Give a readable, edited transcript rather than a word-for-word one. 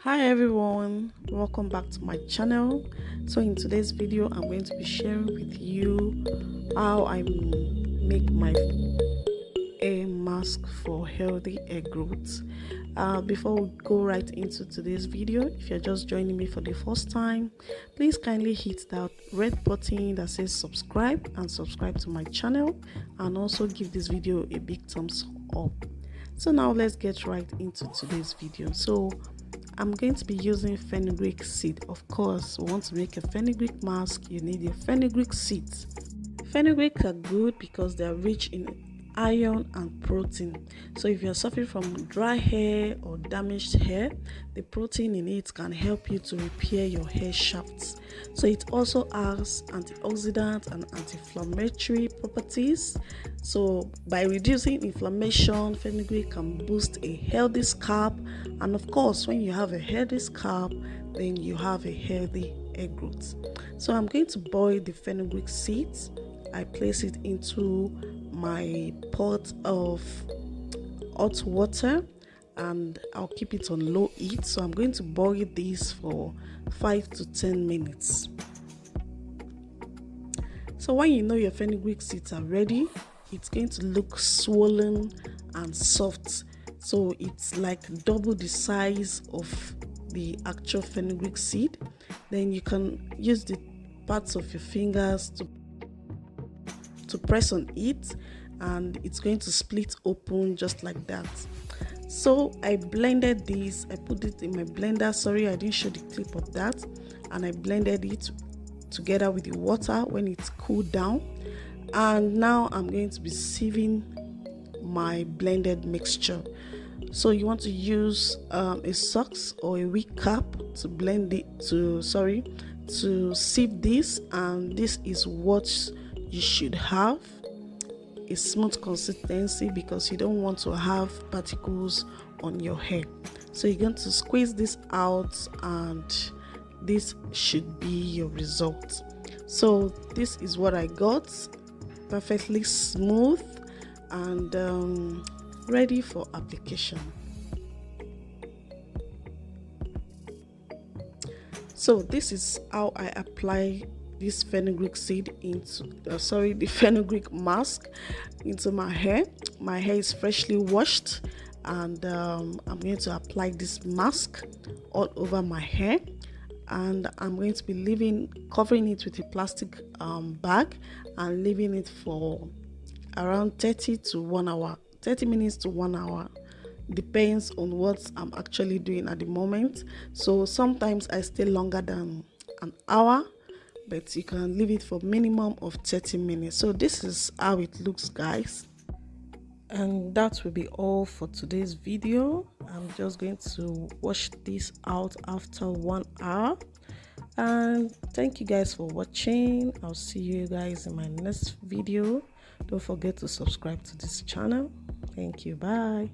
Hi everyone, welcome back to my channel. So in today's video I'm going to be sharing with you how I make my hair mask for healthy hair growth. Before we go right into today's video, if you're just joining me for the first time, please kindly hit that red button that says subscribe and subscribe to my channel, and also give this video a big thumbs up. So now let's get right into today's video. So I'm going to be using fenugreek seed. Of course, we want to make a fenugreek mask, you need your fenugreek seeds. Fenugreek are good because they are rich in iron and protein. So if you're suffering from dry hair or damaged hair, the protein in it can help you to repair your hair shafts. So it also has antioxidant and anti-inflammatory properties. So by reducing inflammation, fenugreek can boost a healthy scalp, and of course when you have a healthy scalp, then you have a healthy hair growth. So I'm going to boil the fenugreek seeds. I place it into my pot of hot water and I'll keep it on low heat. So I'm going to boil this for 5 to 10 minutes. So when you know your fenugreek seeds are ready, it's going to look swollen and soft. So it's like double the size of the actual fenugreek seed. Then you can use the parts of your fingers to press on it, and it's going to split open just like that. So I blended this, I put it in my blender. Sorry, I didn't show the clip of that. And I blended it together with the water when it's cooled down. And now I'm going to be sieving my blended mixture. So you want to use a socks or a wig cap to blend it to sieve this, and this is what you should have, a smooth consistency, because you don't want to have particles on your hair. So you're going to squeeze this out and this should be your result. So this is what I got, perfectly smooth and ready for application. So this is how I apply this fenugreek seed into the fenugreek mask into my hair. My hair is freshly washed, and I'm going to apply this mask all over my hair, and I'm going to be covering it with a plastic bag and leaving it for around 30 minutes to 1 hour. Depends on what I'm actually doing at the moment. So sometimes I stay longer than an hour, but you can leave it for minimum of 30 minutes. So this is how it looks, guys. And that will be all for today's video. I'm just going to wash this out after 1 hour. And thank you guys for watching. I'll see you guys in my next video. Don't forget to subscribe to this channel. Thank you. Bye.